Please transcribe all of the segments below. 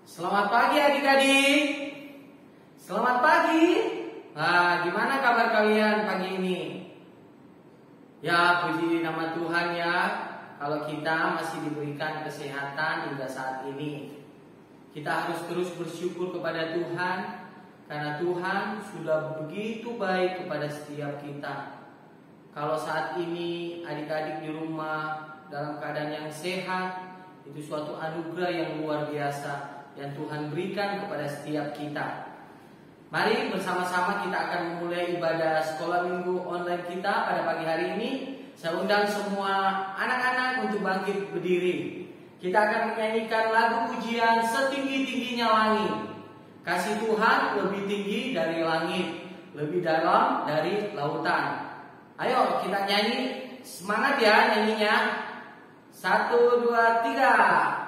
Selamat pagi adik-adik. Selamat pagi. Nah, gimana kabar kalian pagi ini? Ya, puji nama Tuhan ya. Kalau kita masih diberikan kesehatan hingga saat ini, kita harus terus bersyukur kepada Tuhan, karena Tuhan sudah begitu baik kepada setiap kita. Kalau saat ini adik-adik di rumah dalam keadaan yang sehat, itu suatu anugerah yang luar biasa yang Tuhan berikan kepada setiap kita. Mari bersama-sama kita akan memulai ibadah sekolah minggu online kita pada pagi hari ini. Saya undang semua anak-anak untuk bangkit berdiri. Kita akan menyanyikan lagu pujian Setinggi-tingginya Langit. Kasih Tuhan lebih tinggi dari langit, lebih dalam dari lautan. Ayo kita nyanyi, semangat ya nyanyinya. 1, 2, 3.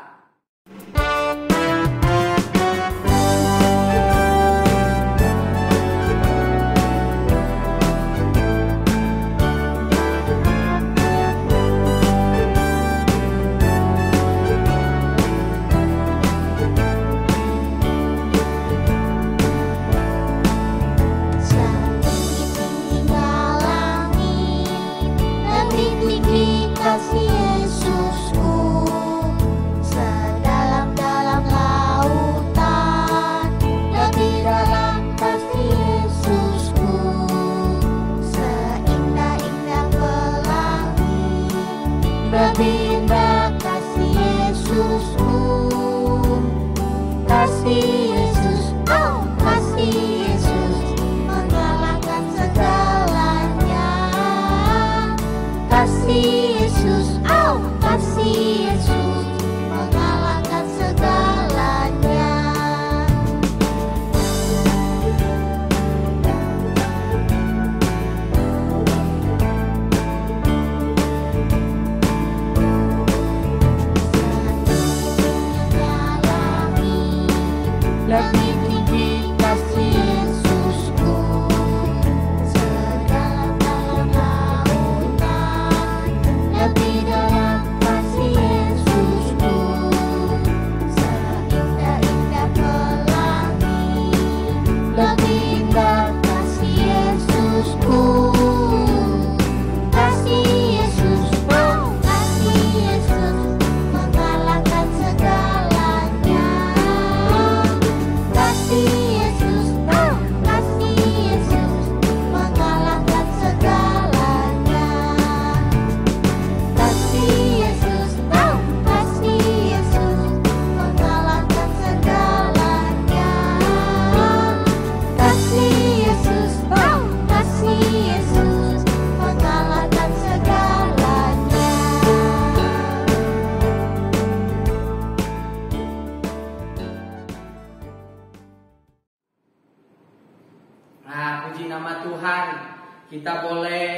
Kita boleh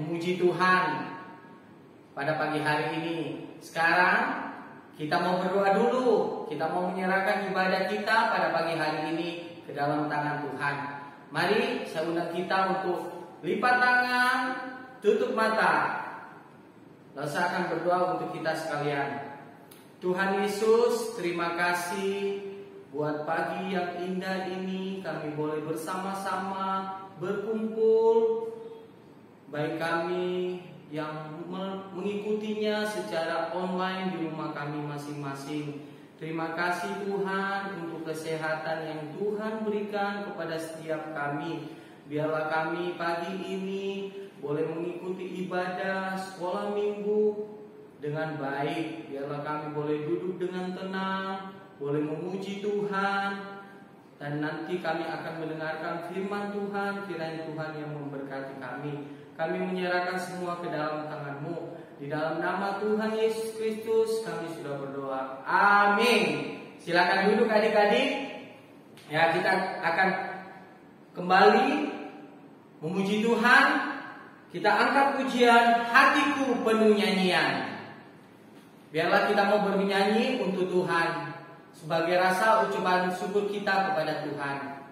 memuji Tuhan pada pagi hari ini. Sekarang kita mau berdoa dulu. Kita mau menyerahkan ibadah kita pada pagi hari ini ke dalam tangan Tuhan. Mari saya undang kita untuk lipat tangan, tutup mata. Lalu saya akan berdoa untuk kita sekalian. Tuhan Yesus, terima kasih buat pagi yang indah ini. Kami boleh bersama-sama berkumpul, baik kami yang mengikutinya secara online di rumah kami masing-masing. Terima kasih Tuhan untuk kesehatan yang Tuhan berikan kepada setiap kami. Biarlah kami pagi ini boleh mengikuti ibadah sekolah minggu dengan baik. Biarlah kami boleh duduk dengan tenang, boleh memuji Tuhan. Dan nanti kami akan mendengarkan firman Tuhan. Kiranya Tuhan yang memberkati kami. Kami menyerahkan semua ke dalam tangan-Mu. Di dalam nama Tuhan Yesus Kristus kami sudah berdoa. Amin. Silakan duduk adik-adik. Ya, kita akan kembali memuji Tuhan. Kita angkat pujian Hatiku Penuh Nyanyian. Biarlah kita mau bernyanyi untuk Tuhan sebagai rasa ucapan syukur kita kepada Tuhan.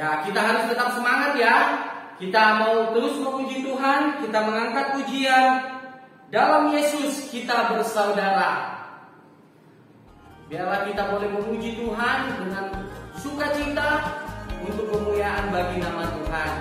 Ya, kita harus tetap semangat ya. Kita mau terus memuji Tuhan, kita mengangkat pujian. Dalam Yesus kita bersaudara. Biarlah kita boleh memuji Tuhan dengan sukacita untuk kemuliaan bagi nama Tuhan.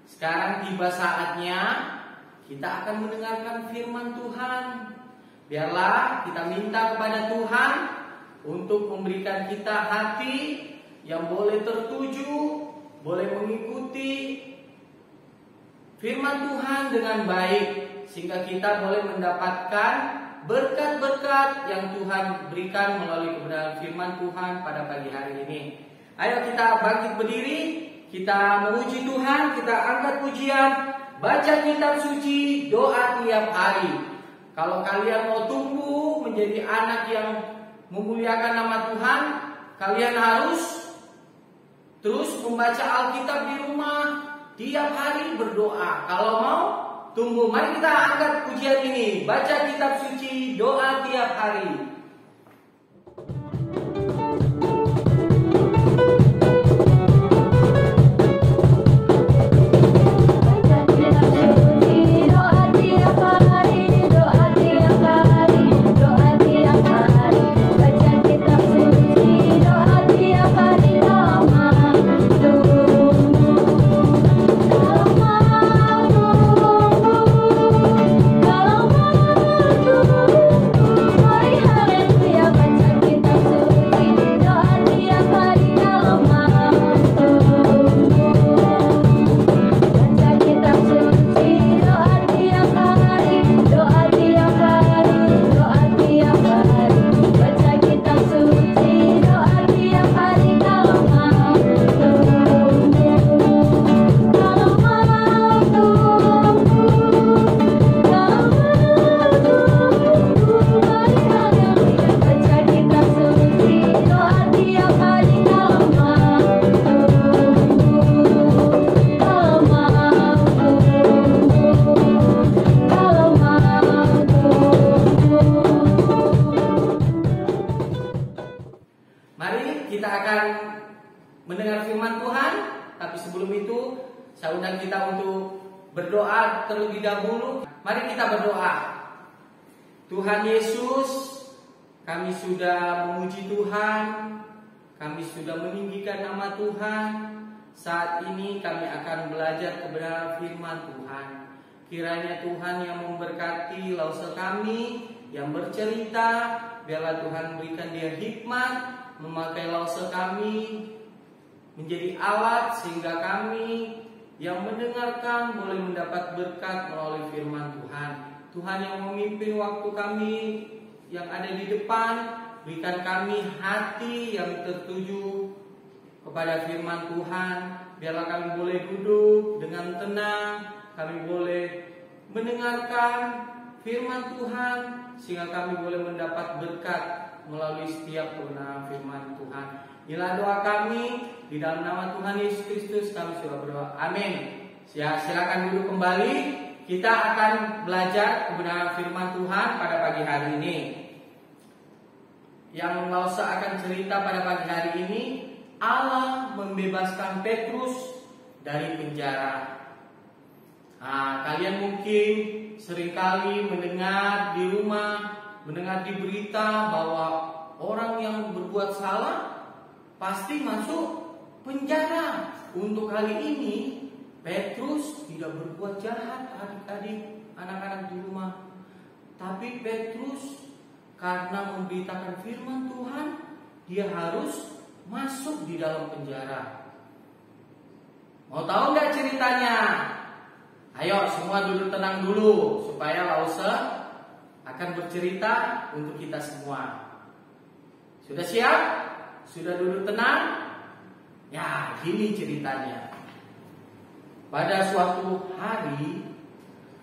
Sekarang tiba saatnya kita akan mendengarkan firman Tuhan. Biarlah kita minta kepada Tuhan untuk memberikan kita hati yang boleh tertuju, boleh mengikuti firman Tuhan dengan baik, sehingga kita boleh mendapatkan berkat-berkat yang Tuhan berikan melalui kebenaran firman Tuhan pada pagi hari ini. Ayo kita bangkit berdiri, kita memuji Tuhan, kita angkat pujian, baca kitab suci, doa tiap hari. Kalau kalian mau tumbuh menjadi anak yang memuliakan nama Tuhan, kalian harus terus membaca Alkitab di rumah, tiap hari berdoa. Kalau mau tumbuh, mari kita angkat pujian ini, baca kitab suci, doa tiap hari. Mari kita akan mendengar firman Tuhan. Tapi sebelum itu saya undang kita untuk berdoa terlebih dahulu. Mari kita berdoa. Tuhan Yesus, kami sudah memuji Tuhan, kami sudah meninggikan nama Tuhan. Saat ini kami akan belajar kebenaran firman Tuhan. Kiranya Tuhan yang memberkati lause kami yang bercerita, biarlah Tuhan berikan dia hikmat memakai lause kami menjadi alat sehingga kami yang mendengarkan boleh mendapat berkat melalui firman Tuhan. Tuhan yang memimpin waktu kami yang ada di depan, berikan kami hati yang tertuju kepada firman Tuhan. Biarlah kami boleh duduk dengan tenang, kami boleh mendengarkan firman Tuhan, sehingga kami boleh mendapat berkat melalui setiap kebenaran firman Tuhan. Inilah doa kami, di dalam nama Tuhan Yesus Kristus kami sudah berdoa. Amin. Silakan duduk kembali. Kita akan belajar kebenaran firman Tuhan pada pagi hari ini. Yang Lause akan cerita pada pagi hari ini, Allah membebaskan Petrus dari penjara. Kalian mungkin seringkali mendengar di rumah, mendengar di berita bahwa orang yang berbuat salah pasti masuk penjara. Untuk kali ini Petrus tidak berbuat jahat, adik-adik, anak-anak di rumah. Tapi Petrus karena memberitakan firman Tuhan, dia harus masuk di dalam penjara. Mau tahu nggak ceritanya? Ayo semua duduk tenang dulu supaya Lause akan bercerita untuk kita semua. Sudah siap? Sudah duduk tenang? Ya, gini ceritanya. Pada suatu hari,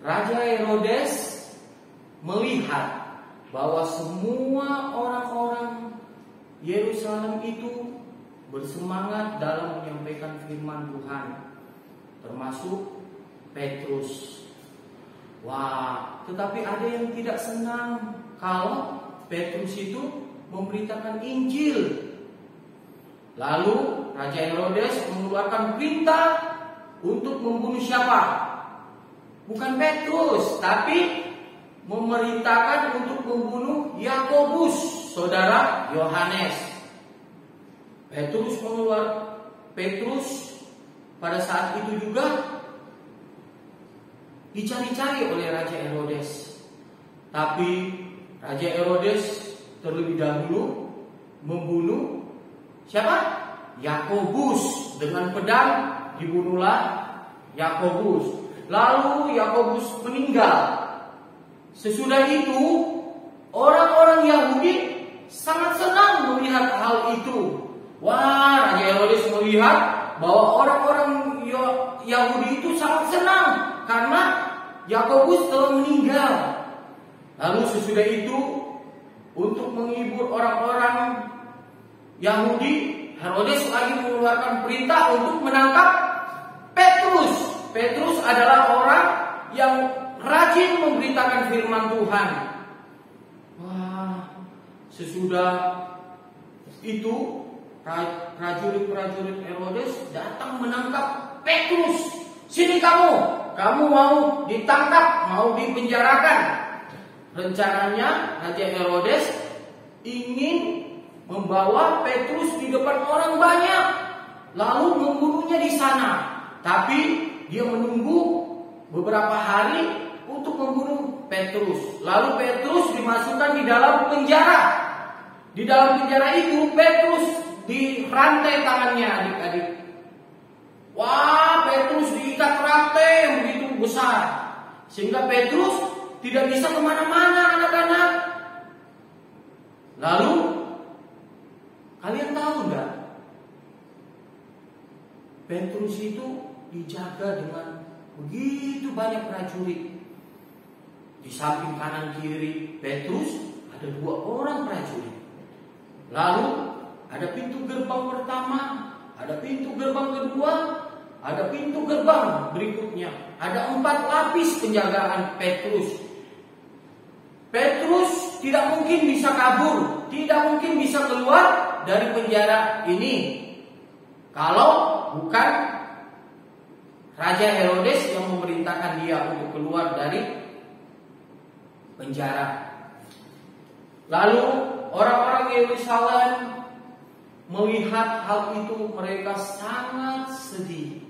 Raja Herodes melihat bahwa semua orang-orang Yerusalem itu bersemangat dalam menyampaikan firman Tuhan, termasuk Petrus. Wah, tetapi ada yang tidak senang kalau Petrus itu memberitakan Injil. Lalu Raja Herodes mengeluarkan perintah untuk membunuh siapa? Bukan Petrus, tapi memerintahkan untuk membunuh Yakobus, saudara Yohanes. Petrus pada saat itu juga dicari-cari oleh Raja Herodes. Tapi Raja Herodes terlebih dahulu membunuh siapa? Yakobus. Dengan pedang dibunuhlah Yakobus. Lalu Yakobus meninggal. Sesudah itu orang-orang Yahudi sangat senang melihat hal itu. Wah, Raja Herodes melihat bahwa orang-orang Yahudi itu sangat senang karena Yakobus telah meninggal. Lalu sesudah itu, untuk menghibur orang-orang Yahudi, Herodes lagi mengeluarkan perintah untuk menangkap Petrus. Petrus adalah orang yang rajin memberitakan firman Tuhan. Wah, sesudah itu prajurit-prajurit Herodes datang menangkap Petrus. Sini kamu mau ditangkap, mau dipenjarakan. Rencananya Raja Herodes ingin membawa Petrus di depan orang banyak, lalu membunuhnya di sana. Tapi dia menunggu beberapa hari untuk membunuh Petrus. Lalu Petrus dimasukkan di dalam penjara. Di dalam penjara itu Petrus dirantai tangannya, adik-adik. Wah, Petrus diikat rantai yang begitu besar, sehingga Petrus tidak bisa kemana-mana, anak-anak. Lalu kalian tahu nggak? Petrus itu dijaga dengan begitu banyak prajurit. Di samping kanan kiri Petrus ada 2 orang prajurit. Lalu ada pintu gerbang pertama, ada pintu gerbang kedua, ada pintu gerbang berikutnya. Ada 4 lapis penjagaan Petrus. Petrus tidak mungkin bisa kabur, tidak mungkin bisa keluar dari penjara ini kalau bukan Raja Herodes yang memerintahkan dia untuk keluar dari penjara. Lalu orang-orang Yerusalem melihat hal itu, mereka sangat sedih.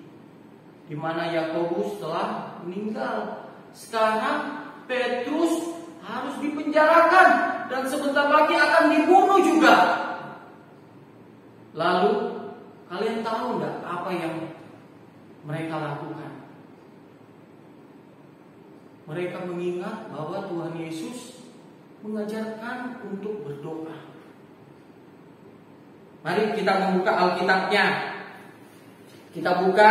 Di mana Yakobus telah meninggal. Sekarang Petrus harus dipenjarakan dan sebentar lagi akan dibunuh juga. Lalu kalian tahu enggak apa yang mereka lakukan? Mereka mengingat bahwa Tuhan Yesus mengajarkan untuk berdoa. Mari kita membuka Alkitabnya. Kita buka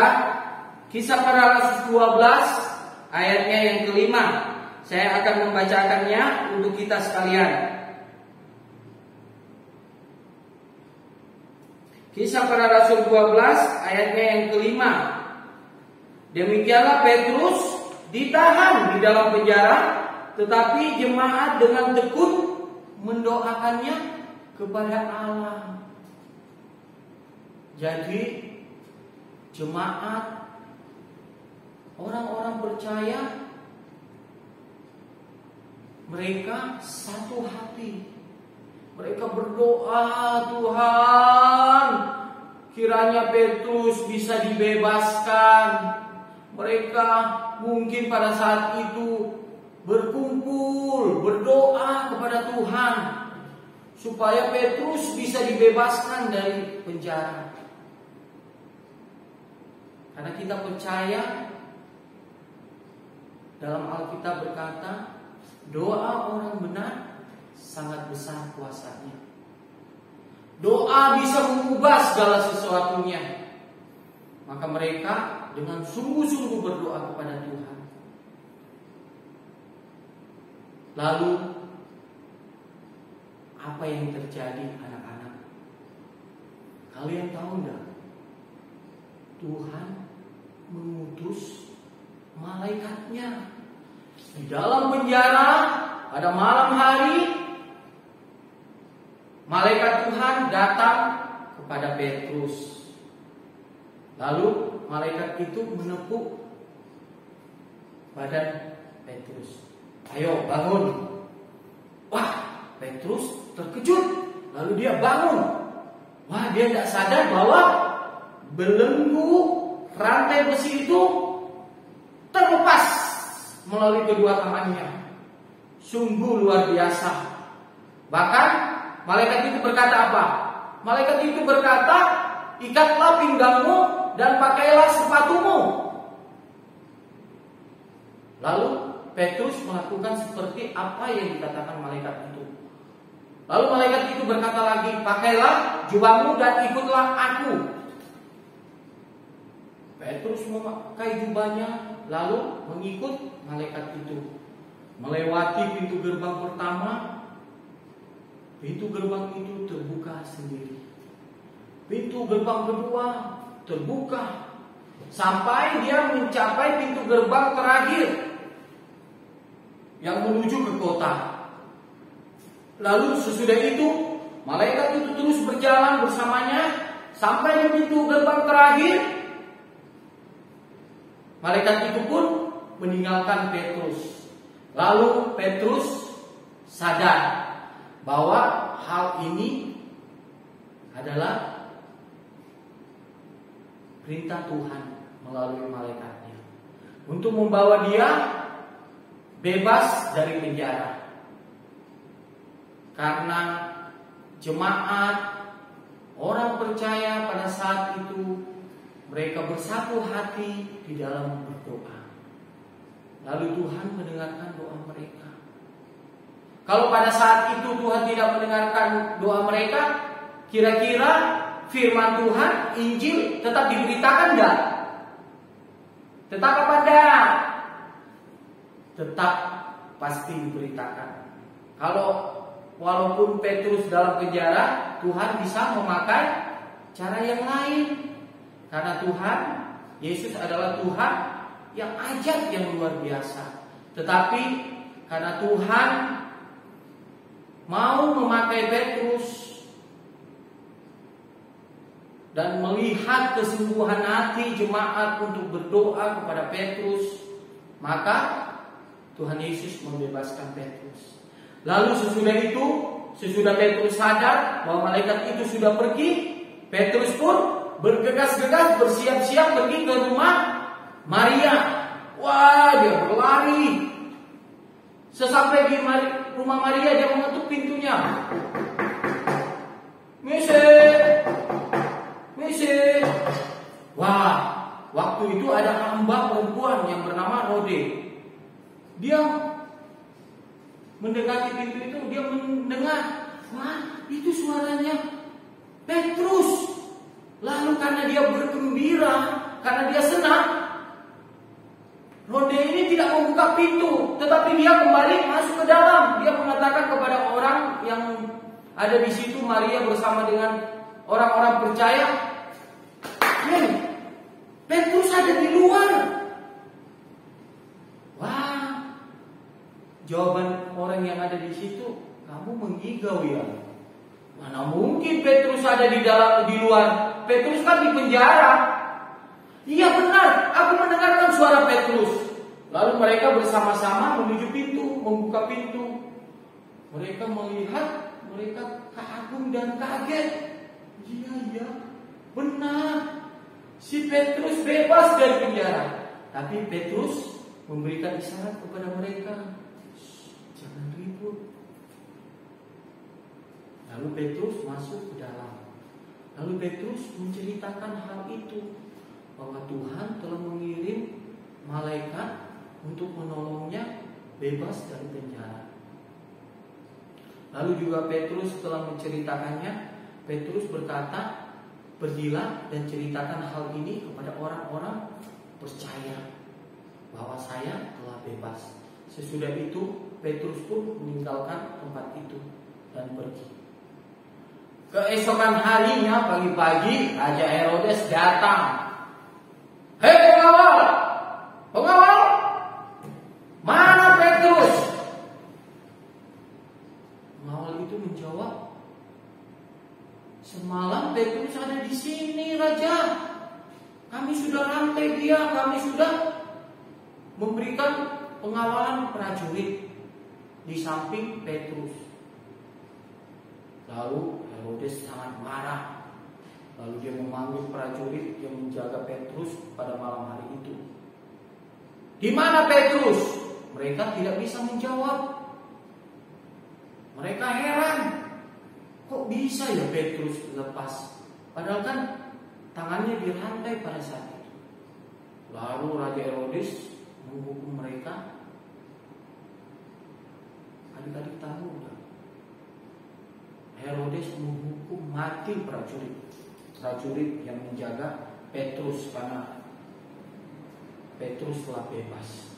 Kisah Para Rasul 12 ayatnya yang kelima. Saya akan membacakannya untuk kita sekalian. Kisah Para Rasul 12 ayatnya yang kelima. Demikianlah Petrus ditahan di dalam penjara, tetapi jemaat dengan tekun mendoakannya kepada Allah. Jadi jemaat, orang-orang percaya, mereka satu hati. Mereka berdoa, Tuhan, kiranya Petrus bisa dibebaskan. Mereka mungkin pada saat itu berkumpul, berdoa kepada Tuhan supaya Petrus bisa dibebaskan dari penjara. Karena kita percaya dalam Alkitab berkata, doa orang benar sangat besar kuasanya. Doa bisa mengubah segala sesuatunya. Maka mereka dengan sungguh-sungguh berdoa kepada Tuhan. Lalu apa yang terjadi anak-anak? Kalian tahu enggak? Tuhan mengutus malaikatnya di dalam penjara pada malam hari. Malaikat Tuhan datang kepada Petrus. Lalu malaikat itu menepuk badan Petrus. Ayo bangun. Wah, Petrus terkejut. Lalu dia bangun. Wah, dia tidak sadar bahwa belenggu rantai besi itu terlepas melalui kedua tangannya. Sungguh luar biasa. Bahkan malaikat itu berkata apa? Malaikat itu berkata, ikatlah pinggangmu dan pakailah sepatumu. Lalu Petrus melakukan seperti apa yang dikatakan malaikat itu. Lalu malaikat itu berkata lagi, pakailah jubahmu dan ikutlah aku. Petrus memakai jubahnya lalu mengikut malaikat itu. Melewati pintu gerbang pertama, pintu gerbang itu terbuka sendiri. Pintu gerbang kedua terbuka sampai dia mencapai pintu gerbang terakhir yang menuju ke kota. Lalu sesudah itu malaikat itu terus berjalan bersamanya sampai di pintu gerbang terakhir. Malaikat itu pun meninggalkan Petrus. Lalu Petrus sadar bahwa hal ini adalah perintah Tuhan melalui malaikatnya untuk membawa dia bebas dari penjara. Karena jemaat, orang percaya pada saat itu mereka bersatu hati di dalam berdoa. Lalu Tuhan mendengarkan doa mereka. Kalau pada saat itu Tuhan tidak mendengarkan doa mereka, kira-kira firman Tuhan, Injil tetap diberitakan enggak? Tetap apa enggak? Tetap pasti diberitakan. Kalau walaupun Petrus dalam penjara, Tuhan bisa memakai cara yang lain. Karena Tuhan, Yesus adalah Tuhan yang ajaib, yang luar biasa. Tetapi karena Tuhan mau memakai Petrus, dan melihat kesungguhan hati jemaat untuk berdoa kepada Petrus, maka Tuhan Yesus membebaskan Petrus. Lalu sesudah Petrus sadar bahwa malaikat itu sudah pergi, Petrus pun bergegas-gegas bersiap-siap pergi ke rumah Maria. Wah, dia berlari. Sesampai di rumah Maria, dia mengetuk pintunya. Misi. Wah, waktu itu ada hamba perempuan yang bernama Rode. Dia mendekati pintu itu, dia mendengar, wah, itu suaranya Petrus. Lalu karena dia bergembira, karena dia senang, Rode ini tidak membuka pintu, tetapi dia kembali masuk ke dalam. Dia mengatakan kepada orang yang ada di situ, Maria bersama dengan orang-orang percaya, Petrus ada di luar. Wah, jawaban orang yang ada di situ, kamu mengigau ya? Mana mungkin Petrus ada di luar? Petrus kan di penjara. Iya benar, aku mendengarkan suara Petrus. Lalu mereka bersama-sama menuju pintu, membuka pintu. Mereka melihat, mereka kagum dan kaget. Iya, benar. Si Petrus bebas dari penjara. Tapi Petrus memberikan isyarat kepada mereka, jangan ribut. Lalu Petrus masuk ke dalam. Lalu Petrus menceritakan hal itu, bahwa Tuhan telah mengirim malaikat untuk menolongnya bebas dari penjara. Lalu juga Petrus setelah menceritakannya, Petrus berkata, pergilah dan ceritakan hal ini kepada orang-orang percaya bahwa saya telah bebas. Sesudah itu Petrus pun meninggalkan tempat itu dan pergi. Keesokan harinya pagi-pagi Raja Herodes datang. Hei pengawal, mana Petrus? Pengawal itu menjawab, semalam Petrus ada di sini, Raja. Kami sudah rantai dia, kami sudah memberikan pengawalan prajurit di samping Petrus. Lalu Herodes sangat marah. Lalu dia memanggil prajurit yang menjaga Petrus pada malam hari itu. Di mana Petrus? Mereka tidak bisa menjawab. Mereka heran. Kok bisa ya Petrus lepas? Padahal kan tangannya dirantai pada saat itu. Lalu Raja Herodes menghukum mereka. Adik-adik tahu nggak? Herodes menghukum mati prajurit yang menjaga Petrus karena Petrus telah bebas.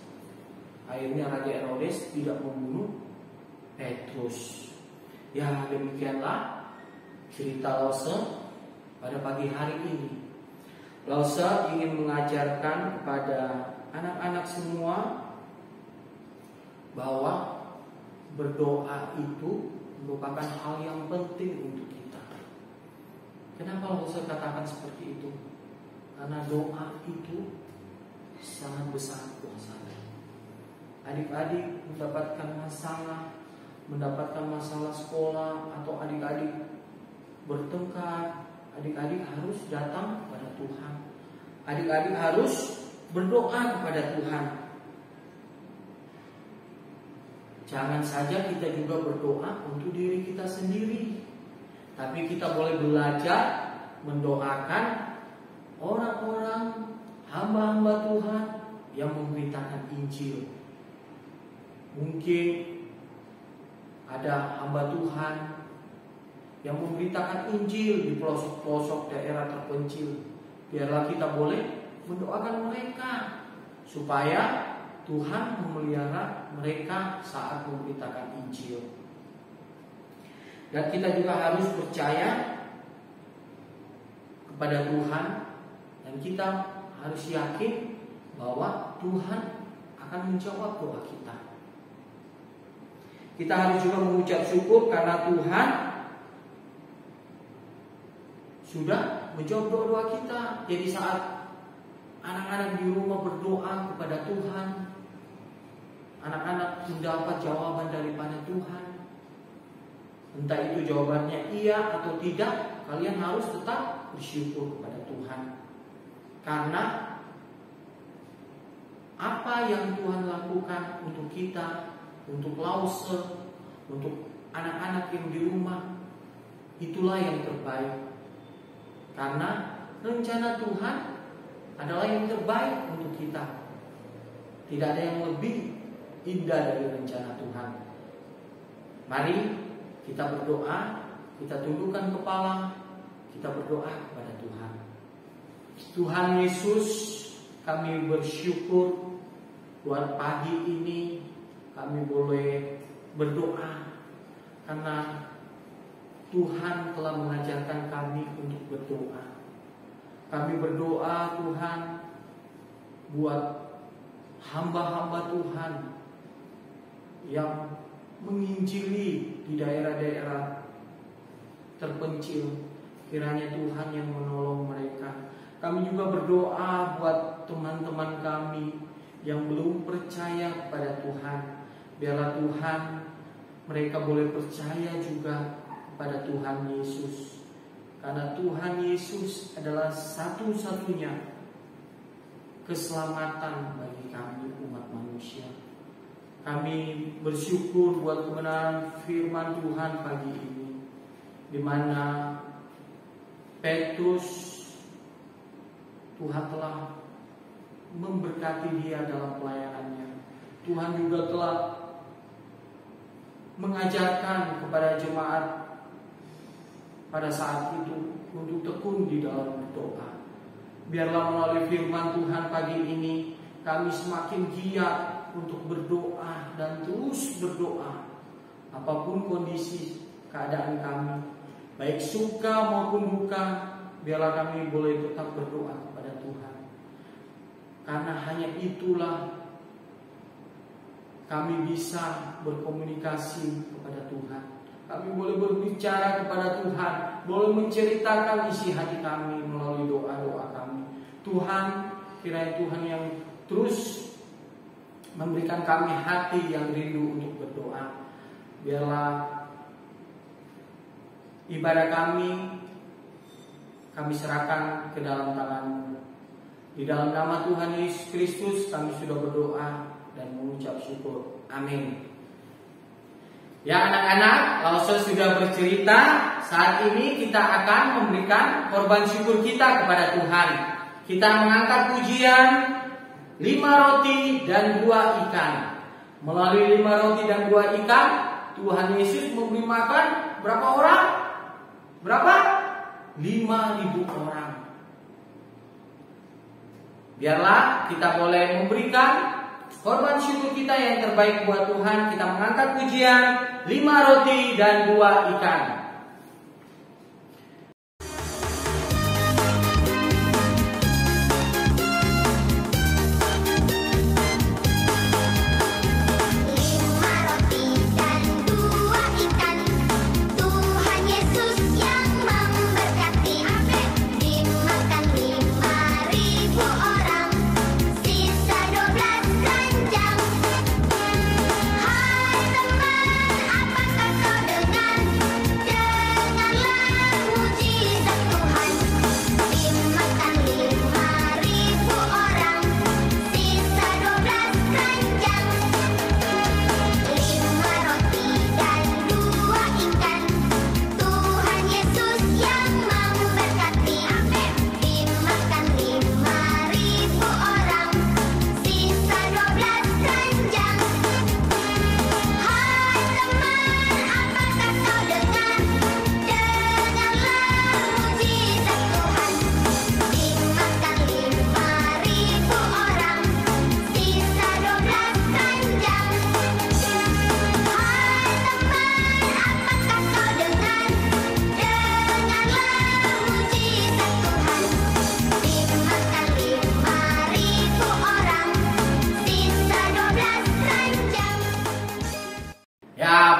Akhirnya Raja Herodes tidak membunuh Petrus. Ya, demikianlah cerita Lause pada pagi hari ini. Lause ingin mengajarkan kepada anak-anak semua bahwa berdoa itu merupakan hal yang penting untuk kita. Kenapa Lause katakan seperti itu? Karena doa itu sangat besar kuasanya. Adik-adik mendapatkan masalah sekolah, atau adik-adik bertengkar, adik-adik harus datang kepada Tuhan. Adik-adik harus berdoa kepada Tuhan. Jangan saja kita juga berdoa untuk diri kita sendiri, tapi kita boleh belajar mendoakan orang-orang hamba-hamba Tuhan yang memberitakan Injil. Mungkin ada hamba Tuhan yang memberitakan Injil di pelosok-pelosok daerah terpencil. Biarlah kita boleh mendoakan mereka supaya Tuhan memelihara mereka saat memberitakan Injil. Dan kita juga harus percaya kepada Tuhan, dan kita harus yakin bahwa Tuhan akan menjawab doa kita. Kita harus juga mengucap syukur karena Tuhan sudah menjawab doa-doa kita. Jadi saat anak-anak di rumah berdoa kepada Tuhan, anak-anak mendapat jawaban daripada Tuhan. Entah itu jawabannya iya atau tidak, kalian harus tetap bersyukur kepada Tuhan. Karena apa yang Tuhan lakukan untuk kita, untuk Lause, untuk anak-anak yang di rumah, itulah yang terbaik. Karena rencana Tuhan adalah yang terbaik untuk kita. Tidak ada yang lebih indah dari rencana Tuhan. Mari kita berdoa, kita tundukkan kepala, kita berdoa kepada Tuhan. Tuhan Yesus, kami bersyukur buat pagi ini kami boleh berdoa karena Tuhan telah mengajarkan kami untuk berdoa. Kami berdoa Tuhan buat hamba-hamba Tuhan yang menginjili di daerah-daerah terpencil. Kiranya Tuhan yang menolong mereka. Kami juga berdoa buat teman-teman kami yang belum percaya kepada Tuhan. Biarlah Tuhan mereka boleh percaya juga kepada Tuhan Yesus. Karena Tuhan Yesus adalah satu-satunya keselamatan bagi kami umat manusia. Kami bersyukur buat kebenaran firman Tuhan pagi ini, di mana Petrus, Tuhan telah memberkati dia dalam pelayanannya. Tuhan juga telah mengajarkan kepada jemaat pada saat itu untuk tekun di dalam berdoa. Biarlah melalui firman Tuhan pagi ini kami semakin giat untuk berdoa dan terus berdoa. Apapun kondisi keadaan kami, baik suka maupun duka, biarlah kami boleh tetap berdoa kepada Tuhan. Karena hanya itulah kami bisa berkomunikasi kepada Tuhan. Kami boleh berbicara kepada Tuhan, boleh menceritakan isi hati kami melalui doa-doa kami. Tuhan, kiranya Tuhan yang terus memberikan kami hati yang rindu untuk berdoa. Biarlah ibadah kami serahkan ke dalam tangan-Mu. Di dalam nama Tuhan Yesus Kristus kami sudah berdoa dan mengucap syukur. Amin. Ya anak-anak, Lause sudah bercerita. Saat ini kita akan memberikan korban syukur kita kepada Tuhan. Kita mengangkat pujian 5 roti dan 2 ikan. Melalui 5 roti dan 2 ikan, Tuhan Yesus memberi makan berapa orang? Berapa? 5.000 orang. Biarlah kita boleh memberikan korban syukur kita yang terbaik buat Tuhan. Kita mengangkat pujian 5 roti dan 2 ikan.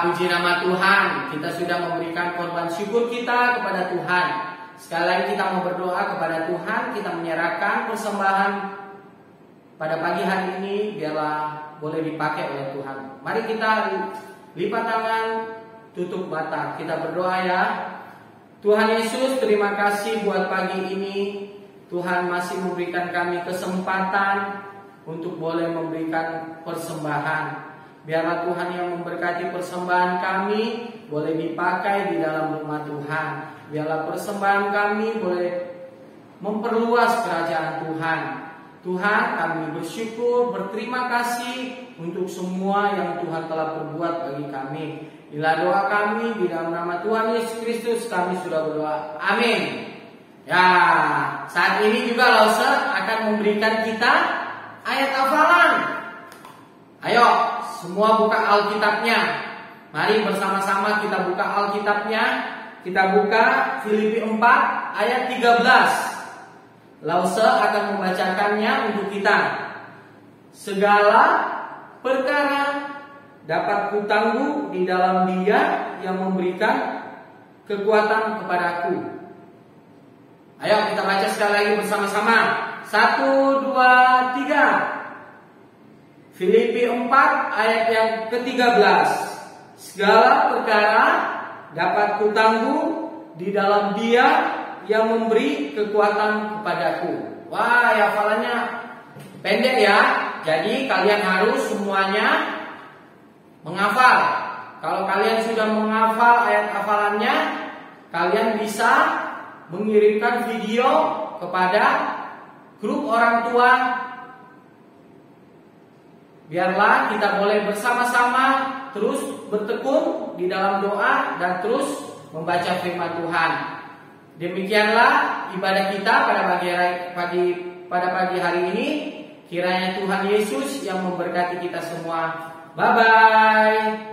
Puji nama Tuhan, kita sudah memberikan korban syukur kita kepada Tuhan. sekali lagi kita mau berdoa kepada Tuhan, kita menyerahkan persembahan pada pagi hari ini, biarlah boleh dipakai oleh Tuhan. Mari kita lipat tangan, tutup mata, kita berdoa ya. Tuhan Yesus, terima kasih buat pagi ini. Tuhan masih memberikan kami kesempatan untuk boleh memberikan persembahan. Biarlah Tuhan yang memberkati persembahan kami boleh dipakai di dalam rumah Tuhan. Biarlah persembahan kami boleh memperluas kerajaan Tuhan. Tuhan, kami bersyukur, berterima kasih untuk semua yang Tuhan telah berbuat bagi kami. Inilah doa kami di dalam nama Tuhan Yesus Kristus kami sudah berdoa. Amin. Ya, saat ini juga Lause akan memberikan kita ayat hafalan. Ayo, semua buka Alkitabnya. Mari bersama-sama kita buka Alkitabnya. Kita buka Filipi 4 ayat 13. Lause akan membacakannya untuk kita. Segala perkara dapat kutangguh di dalam Dia yang memberikan kekuatan kepadaku. Ayo kita baca sekali lagi bersama-sama. 1, 2, 3. Filipi 4 ayat yang ke-13. Segala perkara dapat kutangguh di dalam Dia yang memberi kekuatan kepadaku. Wah, ya hafalannya pendek ya. Jadi kalian harus semuanya menghafal. Kalau kalian sudah menghafal ayat hafalannya, kalian bisa mengirimkan video kepada grup orang tua. Biarlah kita boleh bersama-sama terus bertekun di dalam doa dan terus membaca firman Tuhan. Demikianlah ibadah kita pada pagi hari ini. Kiranya Tuhan Yesus yang memberkati kita semua. Bye-bye.